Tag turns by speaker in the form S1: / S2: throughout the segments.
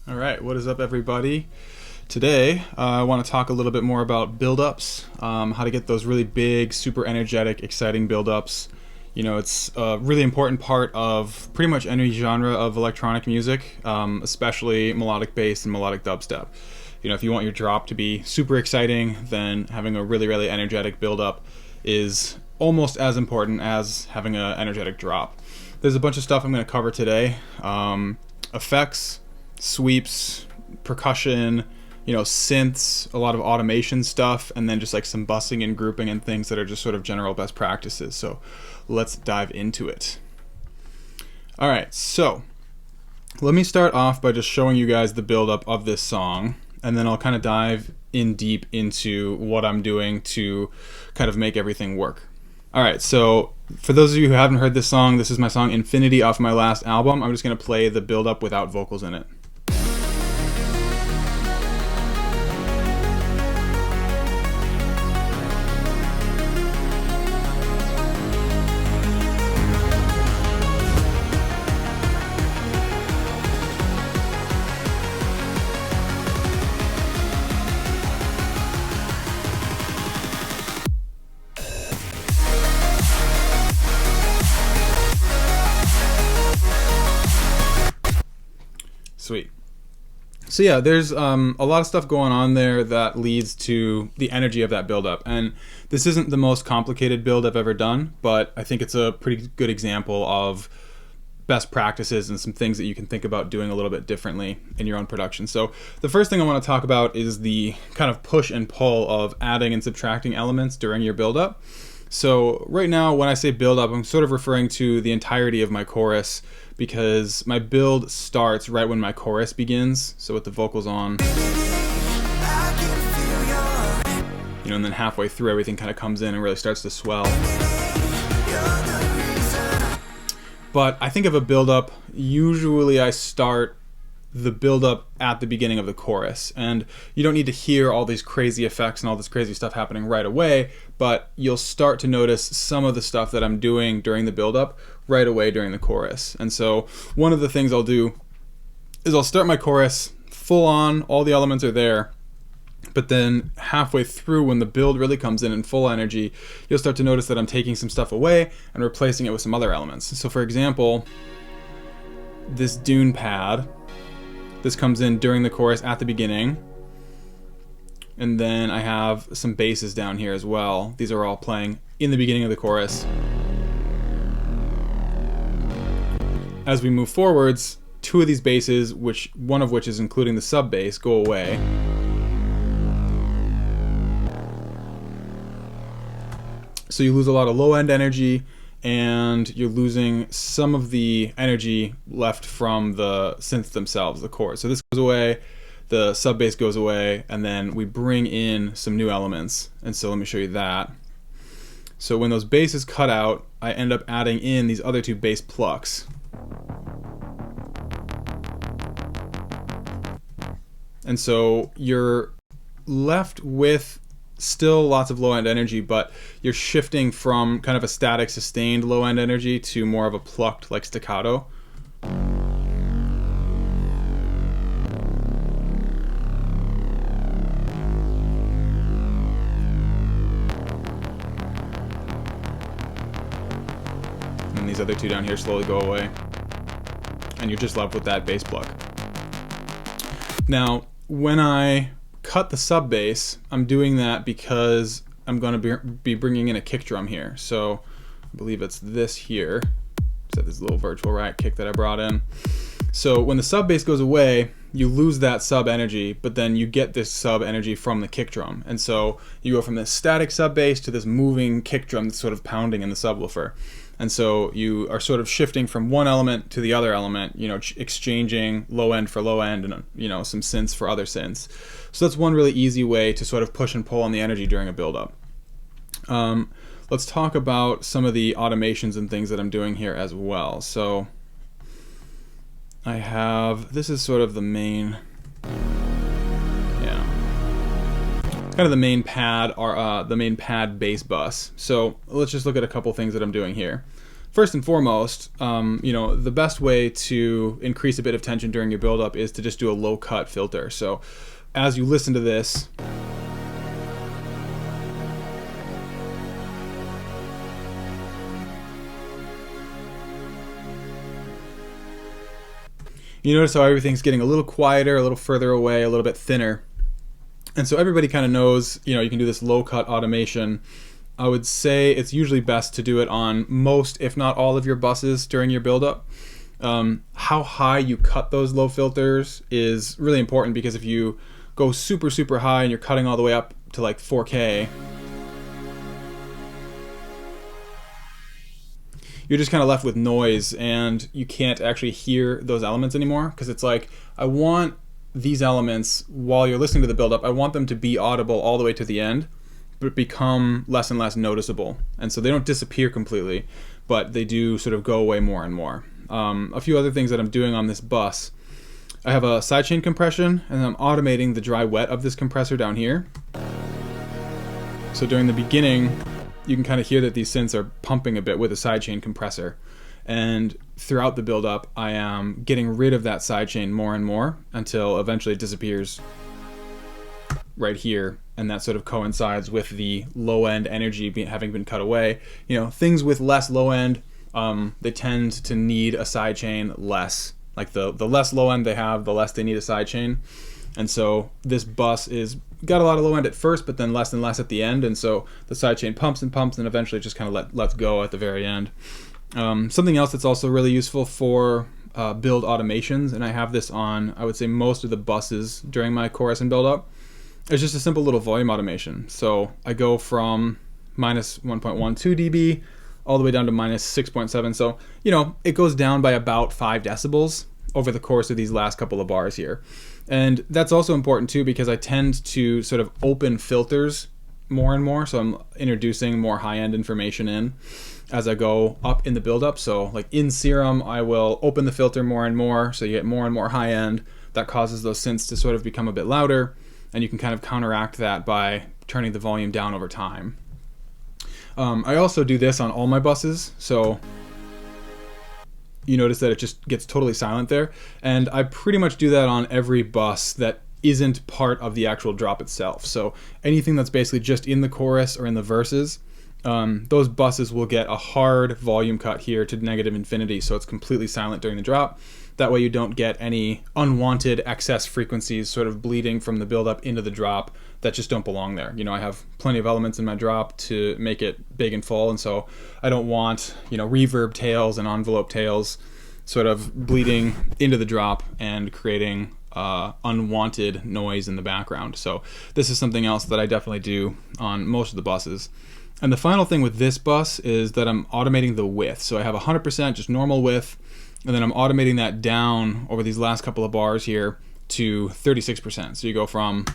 S1: All right, what is up, everybody? Today, I want to talk a little bit more about build-ups, how to get those really big, super energetic, exciting build-ups. You know, it's a really important part of pretty much any genre of electronic music, especially melodic bass and melodic dubstep. You know, if you want your drop to be super exciting, then having a really, really energetic build-up is almost as important as having an energetic drop. There's a bunch of stuff I'm going to cover today. Effects, sweeps, percussion, you know, synths, a lot of automation stuff, and then just like some bussing and grouping and things that are just sort of general best practices. So let's dive into it. All right, so let me start off by just showing you guys the buildup of this song, and then I'll kind of dive in deep into what I'm doing to kind of make everything work. All right, so for those of you who haven't heard this song, this is my song Infinity off my last album. I'm just going to play the build-up without vocals in it. Sweet. So yeah, there's a lot of stuff going on there that leads to the energy of that buildup. And this isn't the most complicated build I've ever done, but I think it's a pretty good example of best practices and some things that you can think about doing a little bit differently in your own production. So the first thing I want to talk about is the kind of push and pull of adding and subtracting elements during your buildup. So right now, when I say build up, I'm sort of referring to the entirety of my chorus, because my build starts right when my chorus begins, so with the vocals on. You know, and then halfway through, everything kind of comes in and really starts to swell. But I think of a build up, usually I start the build up at the beginning of the chorus, and you don't need to hear all these crazy effects and all this crazy stuff happening right away, but you'll start to notice some of the stuff that I'm doing during the build up right away during the chorus. And so one of the things I'll do is I'll start my chorus full on, all the elements are there, but then halfway through, when the build really comes in full energy, you'll start to notice that I'm taking some stuff away and replacing it with some other elements. So for example, this Dune pad, this comes in during the chorus at the beginning, and then I have some basses down here as well. These are all playing in the beginning of the chorus. As we move forwards, two of these basses, one of which is including the sub bass, go away. So you lose a lot of low end energy, and you're losing some of the energy left from the synths themselves, the chords. So this goes away, the sub bass goes away, and then we bring in some new elements. And so let me show you that. So when those basses cut out, I end up adding in these other two bass plucks. And so you're left with still lots of low-end energy, but you're shifting from kind of a static, sustained low-end energy to more of a plucked, like staccato. And these other two down here slowly go away, and you're just left with that bass pluck. Now, when I cut the sub bass, I'm doing that because I'm going to be bringing in a kick drum here. So I believe it's this here. It's this little virtual rack kick that I brought in. So when the sub bass goes away, you lose that sub energy, but then you get this sub energy from the kick drum. And so you go from this static sub bass to this moving kick drum that's sort of pounding in the subwoofer. And so you are sort of shifting from one element to the other element, you know, exchanging low end for low end and, you know, some synths for other synths. So that's one really easy way to sort of push and pull on the energy during a build-up. Let's talk about some of the automations and things that I'm doing here as well. So I have, this is sort of the main, kind of the main pad, or the main pad bass bus. So let's just look at a couple things that I'm doing here. first and foremost, the best way to increase a bit of tension during your buildup is to just do a low cut filter. So as you listen to this, you notice how everything's getting a little quieter, a little further away, a little bit thinner. And so everybody kind of knows, you can do this low cut automation. I would say it's usually best to do it on most, if not all, of your buses during your buildup. How high you cut those low filters is really important, because if you go super, super high and you're cutting all the way up to like 4K, you're just kind of left with noise and you can't actually hear those elements anymore, because it's like, I want these elements, while you're listening to the buildup, I want them to be audible all the way to the end, but become less and less noticeable. And so they don't disappear completely, but they do sort of go away more and more. A few other things that I'm doing on this bus: I have a sidechain compression, and I'm automating the dry wet of this compressor down here. So during the beginning, you can kind of hear that these synths are pumping a bit with a sidechain compressor. And throughout the buildup, I am getting rid of that sidechain more and more until eventually it disappears right here. And that sort of coincides with the low end energy having been cut away. Things with less low end, they tend to need a sidechain less. Like the less low end they have, the less they need a sidechain. And so this bus is got a lot of low end at first, but then less and less at the end. And so the sidechain pumps and pumps, and eventually just kind of lets go at the very end. Something else that's also really useful for build automations, and I have this on, I would say, most of the buses during my chorus and build-up, is just a simple little volume automation. So I go from minus 1.12 dB all the way down to minus 6.7. So, it goes down by about 5 decibels over the course of these last couple of bars here. And that's also important too, because I tend to sort of open filters more and more. So I'm introducing more high-end information in as I go up in the buildup. So like in Serum, I will open the filter more and more, so you get more and more high-end. That causes those synths to sort of become a bit louder, and you can kind of counteract that by turning the volume down over time. I also do this on all my buses, so you notice that it just gets totally silent there. And I pretty much do that on every bus that isn't part of the actual drop itself. So anything that's basically just in the chorus or in the verses, those buses will get a hard volume cut here to negative infinity, so it's completely silent during the drop. That way you don't get any unwanted excess frequencies sort of bleeding from the buildup into the drop that just don't belong there. I have plenty of elements in my drop to make it big and full, and so I don't want, reverb tails and envelope tails sort of bleeding into the drop and creating unwanted noise in the background. So this is something else that I definitely do on most of the buses. And the final thing with this bus is that I'm automating the width. So I have 100% just normal width, and then I'm automating that down over these last couple of bars here to 36%. So you go from,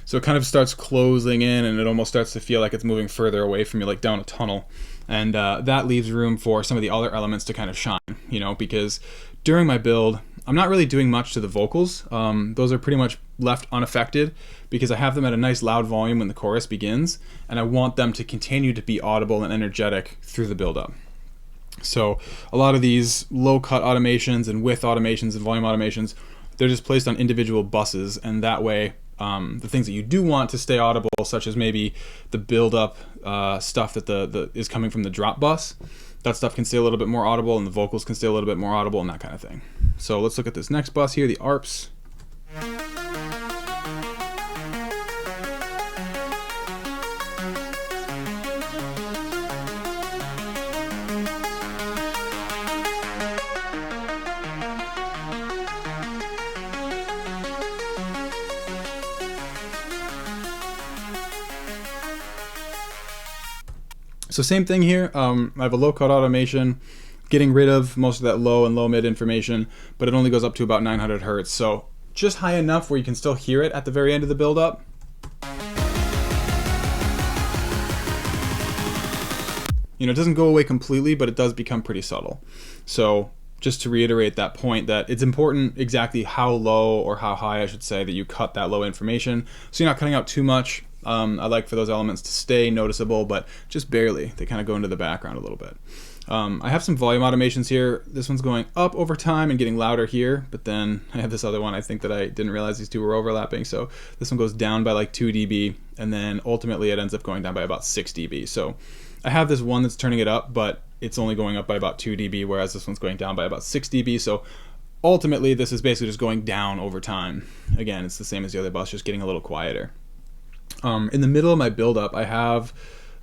S1: so it kind of starts closing in, and it almost starts to feel like it's moving further away from you, like down a tunnel. And that leaves room for some of the other elements to kind of shine, because during my build, I'm not really doing much to the vocals. Those are pretty much left unaffected because I have them at a nice loud volume when the chorus begins, and I want them to continue to be audible and energetic through the build-up. So a lot of these low-cut automations and width automations and volume automations, they're just placed on individual buses, and that way the things that you do want to stay audible, such as maybe the build-up stuff that is coming from the drop bus, that stuff can stay a little bit more audible, and the vocals can stay a little bit more audible, and that kind of thing. So let's look at this next bus here, the ARPs. So same thing here, I have a low cut automation, getting rid of most of that low and low mid information, but it only goes up to about 900 hertz. So just high enough where you can still hear it at the very end of the build up. It doesn't go away completely, but it does become pretty subtle. So just to reiterate that point, that it's important exactly how low, or how high I should say, that you cut that low information, so you're not cutting out too much I like for those elements to stay noticeable, but just barely. They kind of go into the background a little bit. I have some volume automations here. This one's going up over time and getting louder here, but then I have this other one I think that I didn't realize these two were overlapping. So this one goes down by like 2 dB, and then ultimately it ends up going down by about 6 dB. So I have this one that's turning it up, but it's only going up by about 2 dB, whereas this one's going down by about 6 dB. So ultimately this is basically just going down over time. Again, it's the same as the other bus, just getting a little quieter. In the middle of my build-up, I have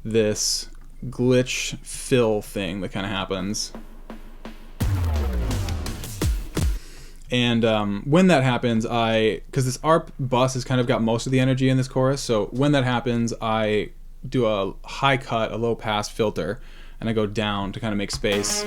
S1: this glitch fill thing that kind of happens. And when that happens, because this ARP bus has kind of got most of the energy in this chorus, so when that happens, I do a high cut, a low pass filter, and I go down to kind of make space.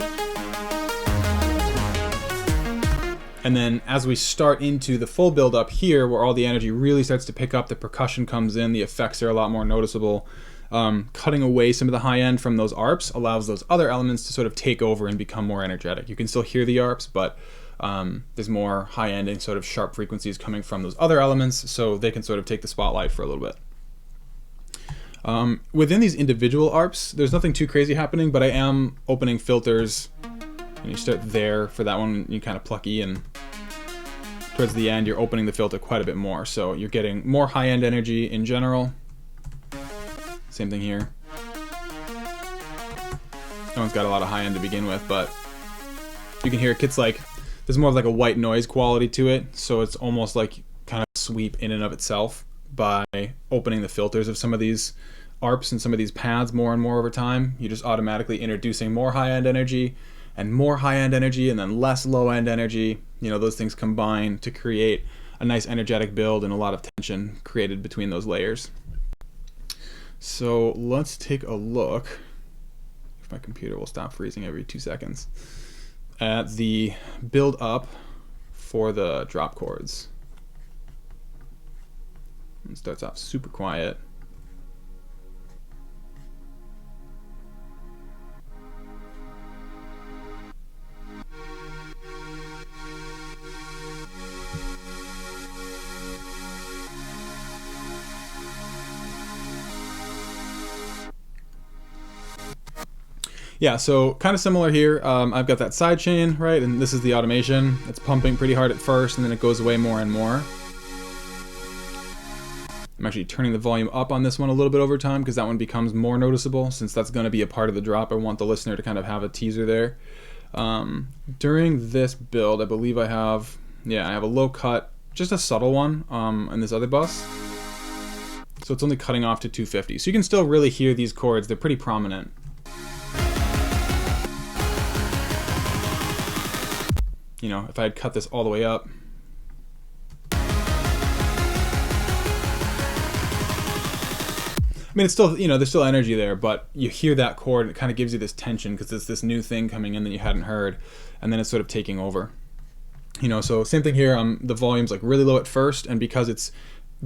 S1: And then as we start into the full build up here, where all the energy really starts to pick up, the percussion comes in, the effects are a lot more noticeable. Cutting away some of the high end from those ARPs allows those other elements to sort of take over and become more energetic. You can still hear the ARPs, but there's more high end and sort of sharp frequencies coming from those other elements, so they can sort of take the spotlight for a little bit. Within these individual ARPs, there's nothing too crazy happening, but I am opening filters. And you start there for that one, you kind of plucky, and towards the end you're opening the filter quite a bit more, so you're getting more high-end energy in general. Same thing here. That one's got a lot of high-end to begin with, but you can hear it gets like, there's more of like a white noise quality to it, so it's almost like kind of sweep in and of itself by opening the filters of some of these ARPs and some of these pads more and more over time. You're just automatically introducing more high-end energy and more high-end energy, and then less low-end energy. You know, those things combine to create a nice energetic build and a lot of tension created between those layers. So let's take a look, if my computer will stop freezing every 2 seconds, at the build up for the drop chords. It starts off super quiet. Yeah, so kind of similar here. I've got that side chain, right, and this is the automation. It's pumping pretty hard at first, and then it goes away more and more. I'm actually turning the volume up on this one a little bit over time because that one becomes more noticeable, since that's going to be a part of the drop. I want the listener to kind of have a teaser there. During this build, I believe I have a low cut, just a subtle one in this other bus. So it's only cutting off to 250. So you can still really hear these chords. They're pretty prominent. You know, if I had cut this all the way up, I mean, it's still, you know, there's still energy there, but you hear that chord, and it kind of gives you this tension because it's this new thing coming in that you hadn't heard, and then it's sort of taking over. You know, so same thing here. The volume's like really low at first, and because it's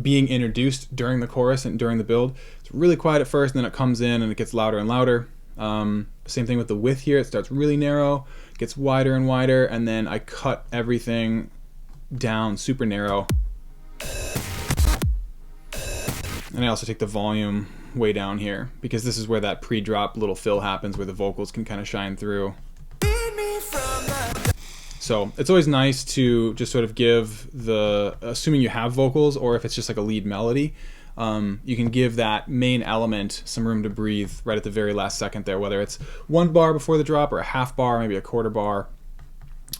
S1: being introduced during the chorus and during the build, it's really quiet at first, and then it comes in and it gets louder and louder. Same thing with the width here. It starts really narrow, gets wider and wider, and then I cut everything down super narrow. And I also take the volume way down here because this is where that pre-drop little fill happens, where the vocals can kind of shine through. So it's always nice to just sort of give assuming you have vocals, or if it's just like a lead melody, you can give that main element some room to breathe right at the very last second there, whether it's 1 bar before the drop or a half bar, maybe a quarter bar.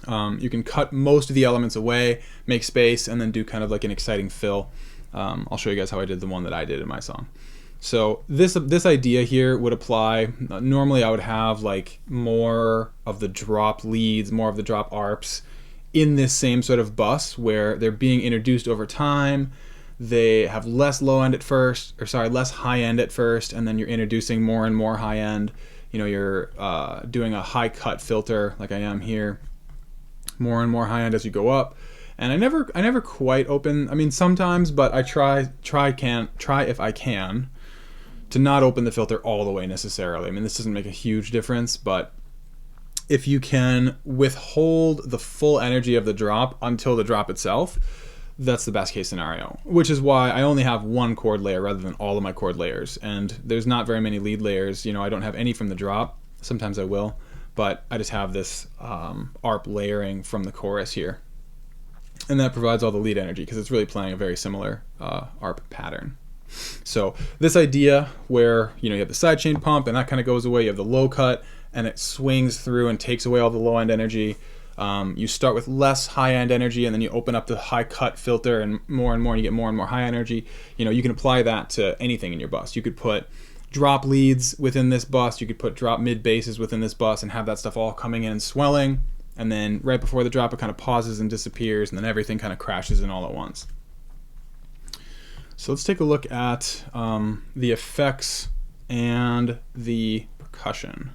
S1: You can cut most of the elements away, make space, and then do kind of like an exciting fill. I'll show you guys how I did the one that I did in my song. So this idea here would apply. Normally I would have like more of the drop leads, more of the drop ARPs in this same sort of bus where they're being introduced over time. They have less low end at first, or sorry, less high end at first, and then you're introducing more and more high end. You know, you're doing a high cut filter like I am here, more and more high end as you go up. And I never quite open. I mean, sometimes, but I try if I can to not open the filter all the way necessarily. I mean, this doesn't make a huge difference, but if you can withhold the full energy of the drop until the drop itself, that's the best case scenario, which is why I only have one chord layer rather than all of my chord layers. And there's not very many lead layers. You know, I don't have any from the drop. Sometimes I will, but I just have this ARP layering from the chorus here. And that provides all the lead energy because it's really playing a very similar ARP pattern. So this idea where, you know, you have the sidechain pump and that kind of goes away, you have the low cut and it swings through and takes away all the low end energy. You start with less high end energy and then you open up the high cut filter and more and you get more and more high energy. You know, you can apply that to anything in your bus. You could put drop leads within this bus, you could put drop mid basses within this bus and have that stuff all coming in and swelling. And then right before the drop, it kind of pauses and disappears, and then everything kind of crashes in all at once. So let's take a look at the effects and the percussion.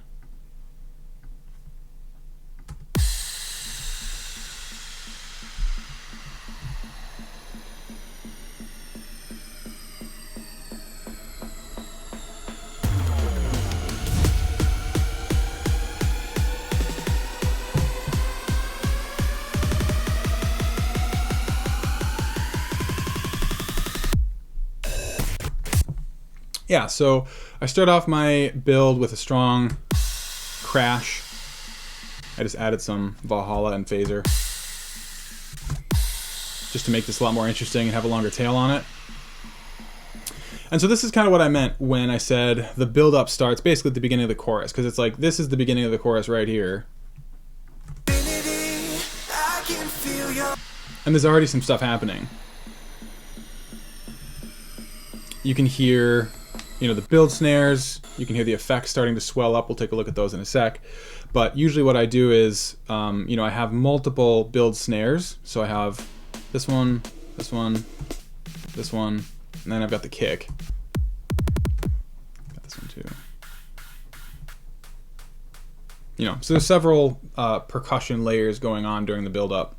S1: Yeah, so I start off my build with a strong crash. I just added some Valhalla and phaser just to make this a lot more interesting and have a longer tail on it. And so this is kind of what I meant when I said the build up starts basically at the beginning of the chorus, because it's like this is the beginning of the chorus right here. And there's already some stuff happening. You can hear, you know, the build snares, you can hear the effects starting to swell up. We'll take a look at those in a sec. But usually what I do is, you know, I have multiple build snares. So I have this one, this one, this one, and then I've got the kick. Got this one too. You know, so there's several percussion layers going on during the build up.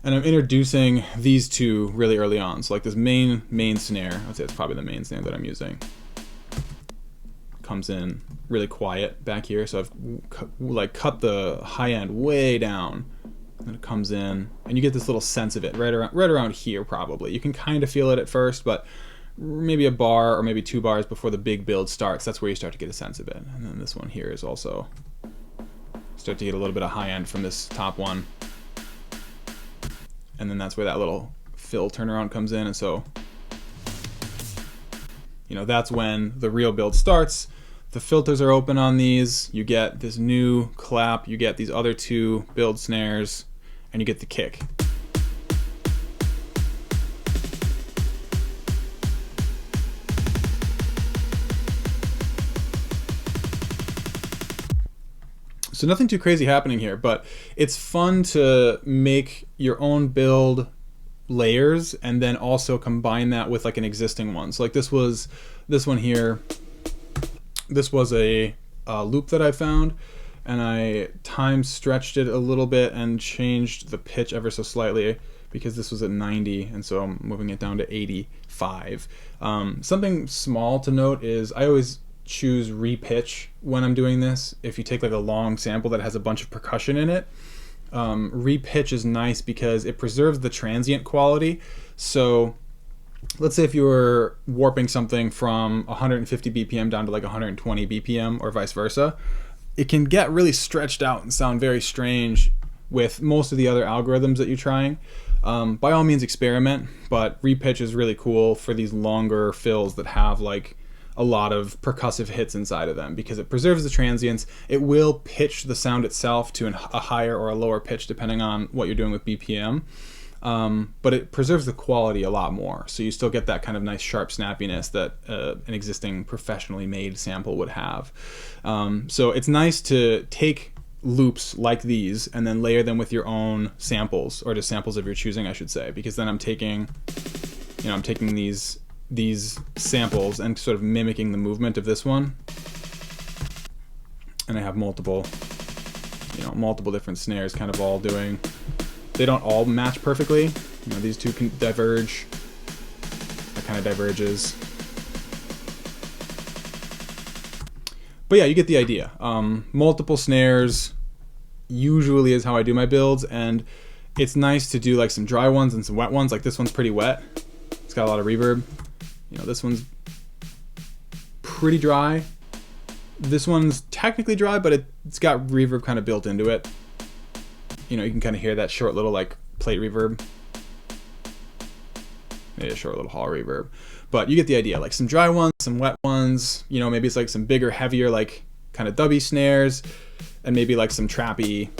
S1: And I'm introducing these two really early on. So like this main snare, I'd say it's probably the main snare that I'm using. Comes in really quiet back here. So I've cut the high end way down. And then it comes in and you get this little sense of it right around here probably. You can kind of feel it at first, but maybe a bar or maybe 2 bars before the big build starts, that's where you start to get a sense of it. And then this one here is also, start to get a little bit of high end from this top one. And then that's where that little fill turnaround comes in. And so, you know, that's when the real build starts. The filters are open on these. You get this new clap. You get these other 2 build snares. And you get the kick. So nothing too crazy happening here, but it's fun to make your own build layers and then also combine that with like an existing one. So like this one here, this was a loop that I found, and I time stretched it a little bit and changed the pitch ever so slightly because this was at 90, and so I'm moving it down to 85. Something small to note is I always choose repitch when I'm doing this. If you take like a long sample that has a bunch of percussion in it, repitch is nice because it preserves the transient quality. So let's say if you were warping something from 150 BPM down to like 120 BPM or vice versa, it can get really stretched out and sound very strange with most of the other algorithms that you're trying. By all means experiment, but repitch is really cool for these longer fills that have like a lot of percussive hits inside of them because it preserves the transients. It will pitch the sound itself to a higher or a lower pitch depending on what you're doing with BPM, but it preserves the quality a lot more. So you still get that kind of nice sharp snappiness that an existing professionally made sample would have. So it's nice to take loops like these and then layer them with your own samples, or just samples of your choosing, I should say, because then I'm taking these samples and sort of mimicking the movement of this one, and I have multiple different snares kind of all doing, they don't all match perfectly, you know, these two can diverge, that kind of diverges, but yeah, you get the idea. Multiple snares usually is how I do my builds, and it's nice to do like some dry ones and some wet ones. Like this one's pretty wet. It's got a lot of reverb. You know, this one's pretty dry. This one's technically dry, but it's got reverb kind of built into it. You know, you can kind of hear that short little like plate reverb. Maybe a short little hall reverb. But you get the idea. Like some dry ones, some wet ones. You know, maybe it's like some bigger, heavier, like kind of dubby snares, and maybe like some trappy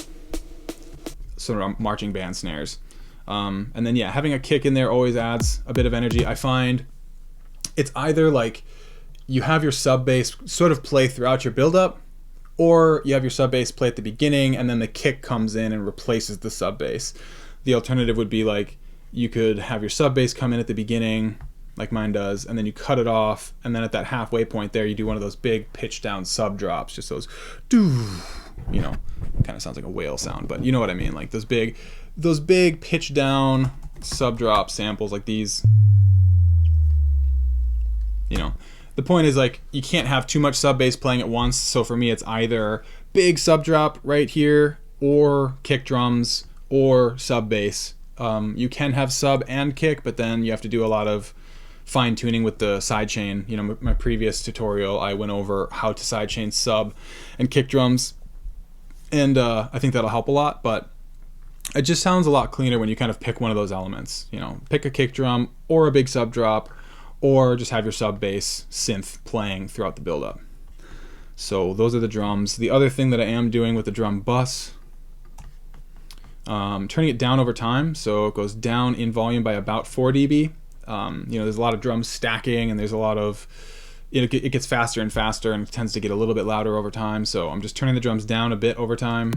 S1: sort of marching band snares. And then yeah, having a kick in there always adds a bit of energy. I find it's either like you have your sub bass sort of play throughout your build-up, or you have your sub bass play at the beginning and then the kick comes in and replaces the sub bass. The alternative would be like you could have your sub bass come in at the beginning, like mine does, and then you cut it off, and then at that halfway point there you do one of those big pitch down sub drops, just those doo, you know, kind of sounds like a whale sound, but you know what I mean, like those big pitch down sub drop samples like these. You know, the point is like you can't have too much sub bass playing at once, so for me it's either big sub drop right here or kick drums or sub bass. You can have sub and kick, but then you have to do a lot of fine tuning with the sidechain. You know, my previous tutorial I went over how to sidechain sub and kick drums, and I think that'll help a lot, but it just sounds a lot cleaner when you kind of pick one of those elements. You know, pick a kick drum or a big sub drop, or just have your sub bass synth playing throughout the build-up. So those are the drums. The other thing that I am doing with the drum bus, turning it down over time, so it goes down in volume by about 4 dB. You know, there's a lot of drums stacking, and there's a lot of, it gets faster and faster, and it tends to get a little bit louder over time, so I'm just turning the drums down a bit over time.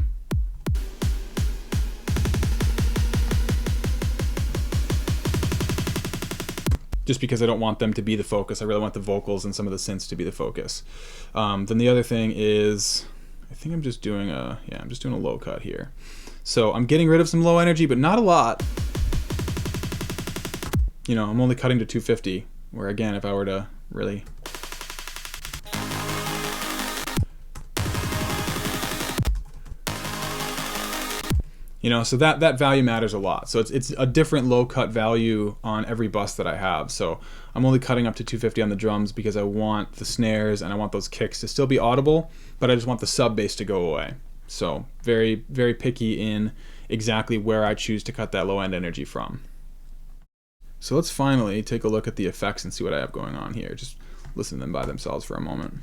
S1: Just because I don't want them to be the focus. I really want the vocals and some of the synths to be the focus. Then the other thing is, I think I'm just doing a low cut here. So I'm getting rid of some low energy, but not a lot. You know, I'm only cutting to 250, where again, if I were to really... You know, so that value matters a lot. So it's a different low cut value on every bus that I have. So I'm only cutting up to 250 on the drums because I want the snares and I want those kicks to still be audible, but I just want the sub bass to go away. So very, very picky in exactly where I choose to cut that low end energy from. So let's finally take a look at the effects and see what I have going on here. Just listen to them by themselves for a moment.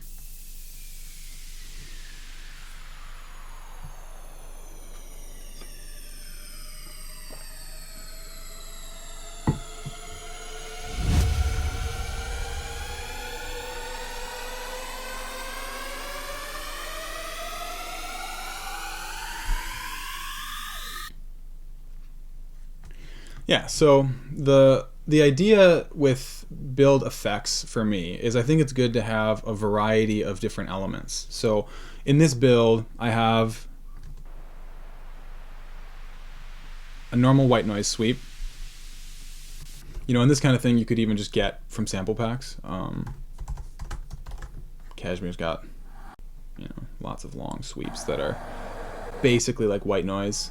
S1: Yeah, so the idea with build effects for me is I think it's good to have a variety of different elements. So in this build, I have a normal white noise sweep. You know, and this kind of thing you could even just get from sample packs. Cashmere's got, you know, lots of long sweeps that are basically like white noise.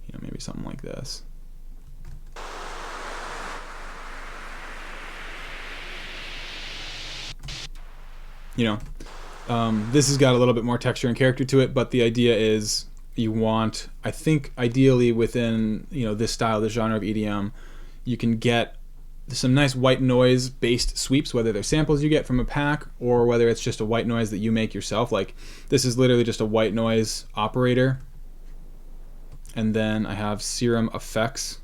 S1: You know, maybe something like this. You know, this has got a little bit more texture and character to it, but the idea is you want, I think ideally within, you know, this style, this genre of EDM, you can get some nice white noise based sweeps, whether they're samples you get from a pack or whether it's just a white noise that you make yourself. Like this is literally just a white noise operator. And then I have Serum Effects.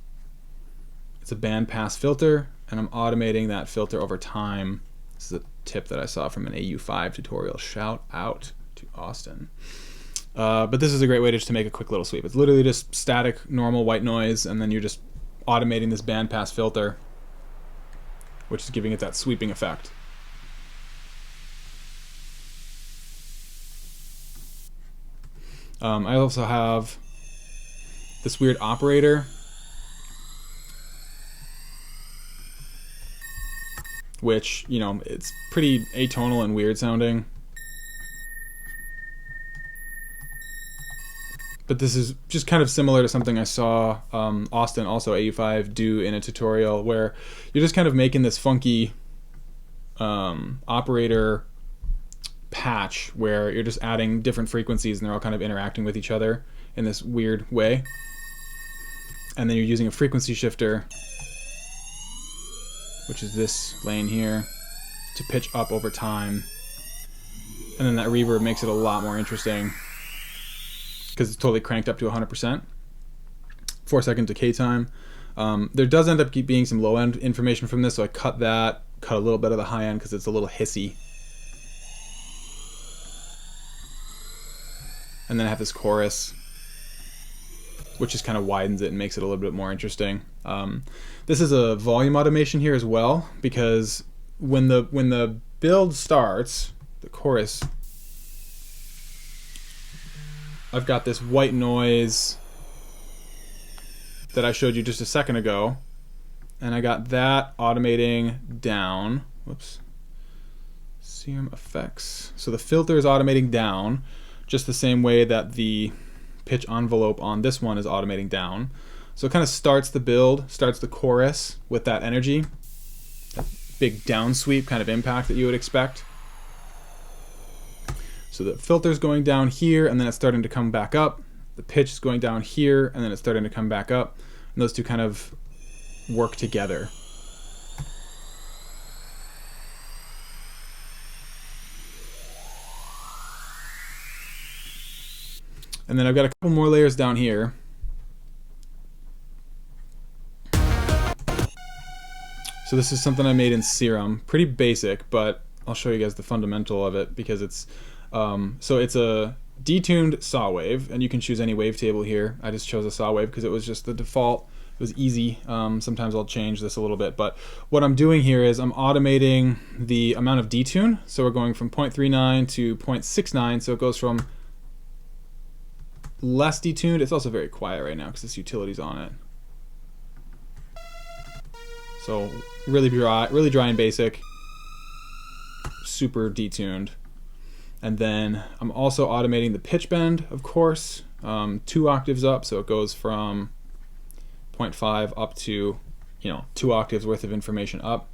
S1: It's a bandpass filter, and I'm automating that filter over time. This is a tip that I saw from an AU5 tutorial. Shout out to Austin. But this is a great way just to make a quick little sweep. It's literally just static, normal white noise, and then you're just automating this bandpass filter, which is giving it that sweeping effect. I also have this weird operator, which, you know, it's pretty atonal and weird sounding. But this is just kind of similar to something I saw Austin, also AU5, do in a tutorial where you're just kind of making this funky operator patch where you're just adding different frequencies and they're all kind of interacting with each other in this weird way. And then you're using a frequency shifter, which is this lane here, to pitch up over time. And then that reverb makes it a lot more interesting because it's totally cranked up to 100%. 4-second decay time. There does end up being some low end information from this, so I cut that, cut a little bit of the high end because it's a little hissy. And then I have this chorus, which just kind of widens it and makes it a little bit more interesting. This is a volume automation here as well, because when the build starts, the chorus, I've got this white noise that I showed you just a second ago, and I got that automating down. Whoops. Serum effects. So the filter is automating down, just the same way that the pitch envelope on this one is automating down. So it kind of starts the build, starts the chorus with that energy, that big down sweep kind of impact that you would expect. So the filter's going down here, and then it's starting to come back up. The pitch is going down here, and then it's starting to come back up. And those two kind of work together. And then I've got a couple more layers down here. So this is something I made in Serum. Pretty basic, but I'll show you guys the fundamental of it because it's so it's a detuned saw wave, and you can choose any wavetable here. I just chose a saw wave because it was just the default. It was easy. Sometimes I'll change this a little bit, but what I'm doing here is I'm automating the amount of detune. So we're going from 0.39 to 0.69, so it goes from less detuned. It's also very quiet right now because this utility's on it. So really dry and basic, super detuned. And then I'm also automating the pitch bend, of course, 2 octaves up, so it goes from 0.5 up to, 2 octaves worth of information up.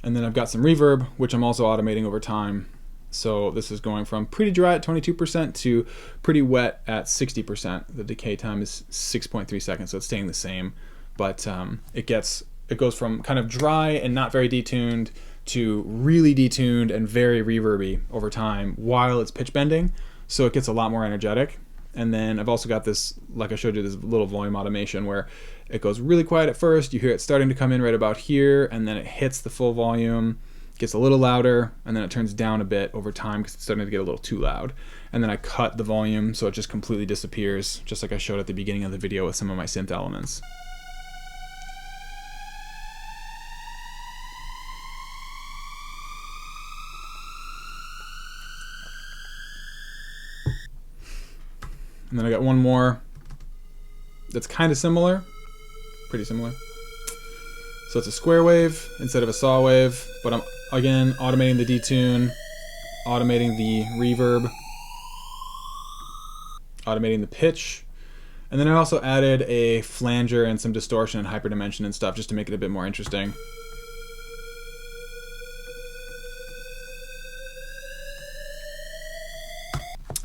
S1: And then I've got some reverb, which I'm also automating over time. So this is going from pretty dry at 22% to pretty wet at 60%. The decay time is 6.3 seconds, so it's staying the same. But it goes from kind of dry and not very detuned to really detuned and very reverby over time while it's pitch bending. So it gets a lot more energetic. And then I've also got this, like I showed you, this little volume automation where it goes really quiet at first. You hear it starting to come in right about here, and then it hits the full volume, gets a little louder, and then it turns down a bit over time because it's starting to get a little too loud. And then I cut the volume so it just completely disappears, just like I showed at the beginning of the video with some of my synth elements. And then I got one more that's kind of similar, pretty similar. So it's a square wave instead of a saw wave, but I'm again automating the detune, automating the reverb, automating the pitch, and then I also added a flanger and some distortion and hyperdimension and stuff just to make it a bit more interesting.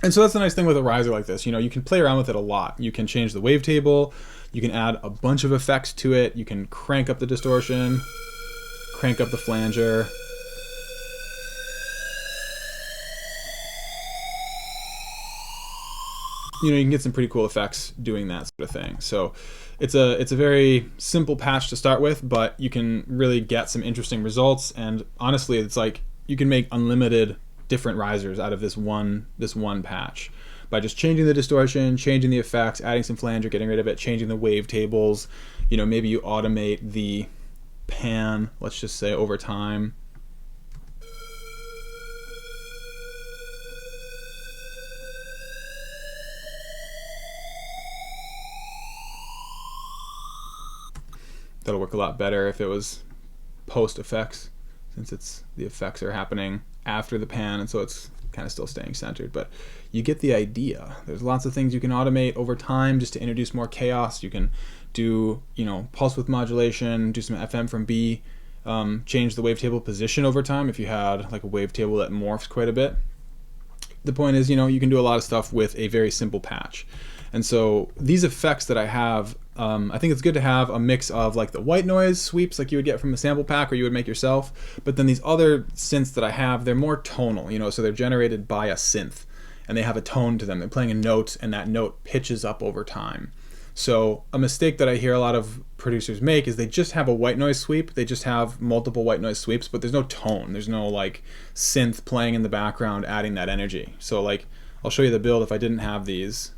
S1: And so that's the nice thing with a riser like this. You can play around with it a lot. You can change the wavetable, you can add a bunch of effects to it, you can crank up the distortion, crank up the flanger. You can get some pretty cool effects doing that sort of thing. So it's a very simple patch to start with, but you can really get some interesting results. And honestly, it's like you can make unlimited different risers out of this one patch by just changing the distortion, changing the effects, adding some flanger, getting rid of it, changing the wavetables. Maybe you automate the pan, let's just say, over time. That'll work a lot better if it was post effects, since the effects are happening after the pan, and so it's kind of still staying centered, but you get the idea. There's lots of things you can automate over time just to introduce more chaos. You can do, pulse width modulation, do some FM from B, change the wavetable position over time if you had like a wavetable that morphs quite a bit. The point is, you can do a lot of stuff with a very simple patch. And so these effects that I have, I think it's good to have a mix of like the white noise sweeps like you would get from a sample pack or you would make yourself, but then these other synths that I have, they're more tonal, so they're generated by a synth and they have a tone to them. They're playing a note and that note pitches up over time. So a mistake that I hear a lot of producers make is they just have a white noise sweep. They just have multiple white noise sweeps, but there's no tone. There's no like synth playing in the background adding that energy. So like I'll show you the build if I didn't have these.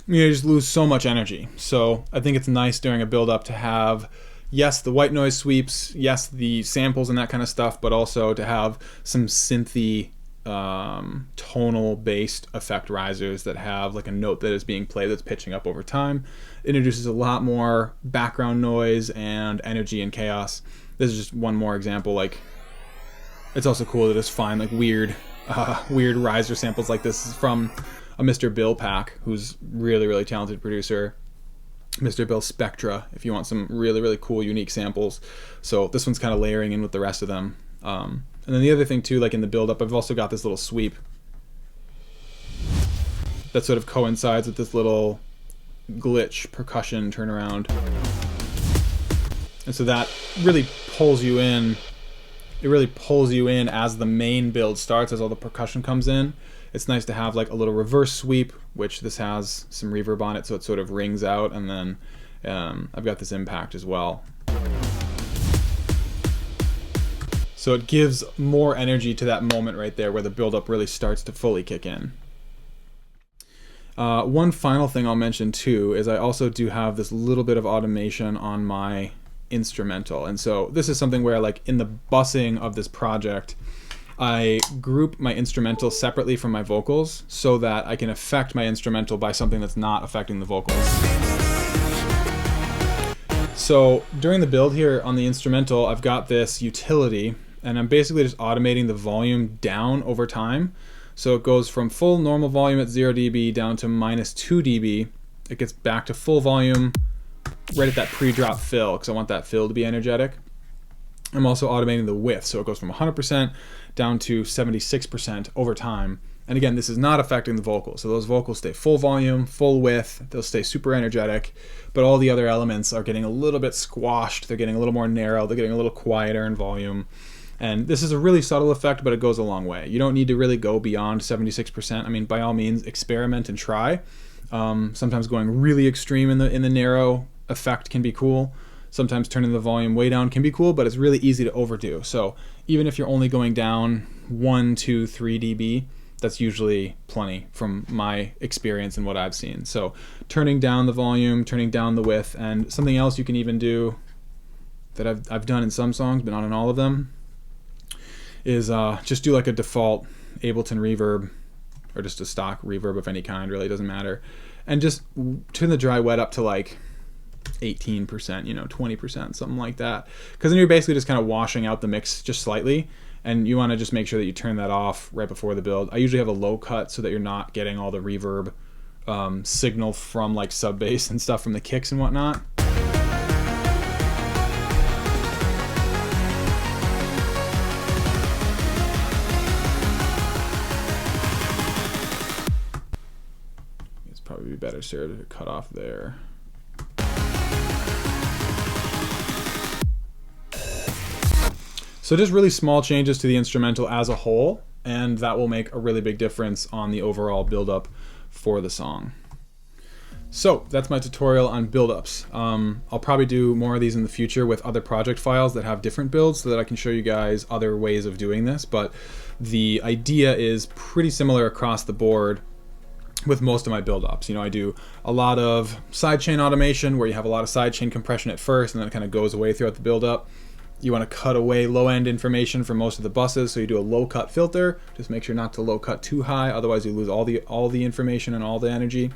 S1: You just lose so much energy. So I think it's nice during a build-up to have, yes, the white noise sweeps, yes, the samples and that kind of stuff, but also to have some synthy, tonal-based effect risers that have like a note that is being played that's pitching up over time. It introduces a lot more background noise and energy and chaos. This is just one more example. Like, it's also cool to just find like weird riser samples like this. This is from a Mr. Bill pack, who's really, really talented producer. Mr. Bill Spectra, if you want some really, really cool, unique samples. So this one's kind of layering in with the rest of them. And then the other thing too, like in the build-up, I've also got this little sweep that sort of coincides with this little glitch percussion turnaround. And so that really pulls you in. It really pulls you in as the main build starts, as all the percussion comes in. It's nice to have like a little reverse sweep, which this has some reverb on it, so it sort of rings out, and then I've got this impact as well. So it gives more energy to that moment right there where the build-up really starts to fully kick in. One final thing I'll mention too is I also do have this little bit of automation on my instrumental. And so this is something where like in the bussing of this project, I group my instrumental separately from my vocals so that I can affect my instrumental by something that's not affecting the vocals. So during the build here on the instrumental, I've got this utility and I'm basically just automating the volume down over time. So it goes from full normal volume at 0 dB down to -2 dB. It gets back to full volume right at that pre-drop fill because I want that fill to be energetic. I'm also automating the width, so it goes from 100% down to 76% over time. And again, this is not affecting the vocals. So those vocals stay full volume, full width, they'll stay super energetic, but all the other elements are getting a little bit squashed, they're getting a little more narrow, they're getting a little quieter in volume. And this is a really subtle effect, but it goes a long way. You don't need to really go beyond 76%. I mean, by all means, experiment and try. Sometimes going really extreme in the narrow effect can be cool. Sometimes turning the volume way down can be cool, but it's really easy to overdo. So even if you're only going down 1, 2, 3 dB, that's usually plenty from my experience and what I've seen. So turning down the volume, turning down the width, and something else you can even do that I've done in some songs, but not in all of them, is just do like a default Ableton reverb, or just a stock reverb of any kind, really doesn't matter, and just turn the dry wet up to like 18%, 20%, something like that, because then you're basically just kind of washing out the mix just slightly, and you want to just make sure that you turn that off right before the build. I usually have a low cut so that you're not getting all the reverb signal from like sub bass and stuff from the kicks and whatnot. It's probably better served to cut off there. So just really small changes to the instrumental as a whole, and that will make a really big difference on the overall build-up for the song. So that's my tutorial on build-ups. I'll probably do more of these in the future with other project files that have different builds so that I can show you guys other ways of doing this, but the idea is pretty similar across the board with most of my build-ups. I do a lot of sidechain automation where you have a lot of sidechain compression at first and then it kind of goes away throughout the build-up. You want to cut away low-end information from most of the buses, so you do a low-cut filter. Just make sure not to low-cut too high, otherwise you lose all the information and all the energy.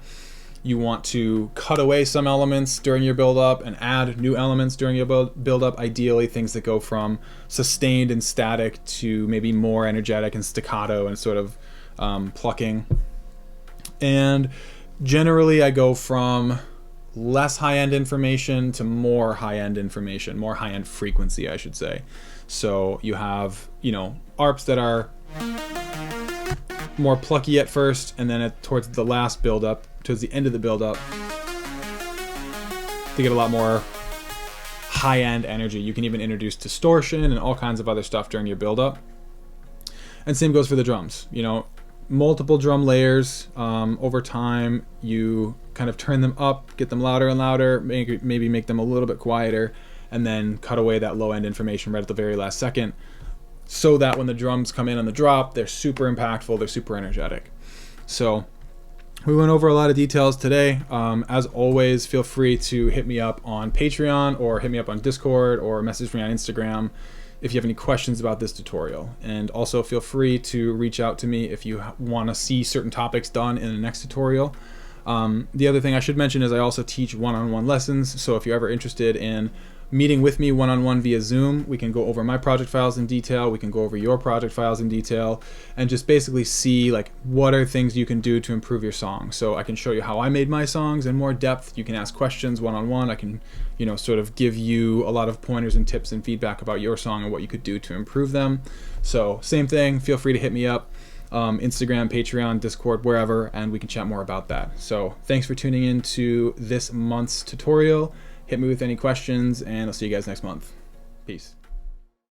S1: You want to cut away some elements during your build-up and add new elements during your build-up, ideally things that go from sustained and static to maybe more energetic and staccato and sort of plucking. And generally I go from less high-end information to more high-end information, more high-end frequency, I should say. So you have, ARPs that are more plucky at first, and then towards the last build-up, towards the end of the build-up, to get a lot more high-end energy. You can even introduce distortion and all kinds of other stuff during your build-up. And same goes for the drums. Multiple drum layers. Over time, you kind of turn them up, get them louder and louder, maybe make them a little bit quieter, and then cut away that low-end information right at the very last second, so that when the drums come in on the drop, they're super impactful, they're super energetic. So we went over a lot of details today. As always, feel free to hit me up on Patreon or hit me up on Discord or message me on Instagram if you have any questions about this tutorial. And also feel free to reach out to me if you want to see certain topics done in the next tutorial. The other thing I should mention is I also teach one-on-one lessons, so if you're ever interested in meeting with me one-on-one via Zoom, we can go over my project files in detail, we can go over your project files in detail, and just basically see what are things you can do to improve your song. So I can show you how I made my songs in more depth. You can ask questions one-on-one. I can sort of give you a lot of pointers and tips and feedback about your song and what you could do to improve them. So same thing, feel free to hit me up. Instagram, Patreon, Discord, wherever, and we can chat more about that. So thanks for tuning in to this month's tutorial. Hit me with any questions, and I'll see you guys next month. Peace.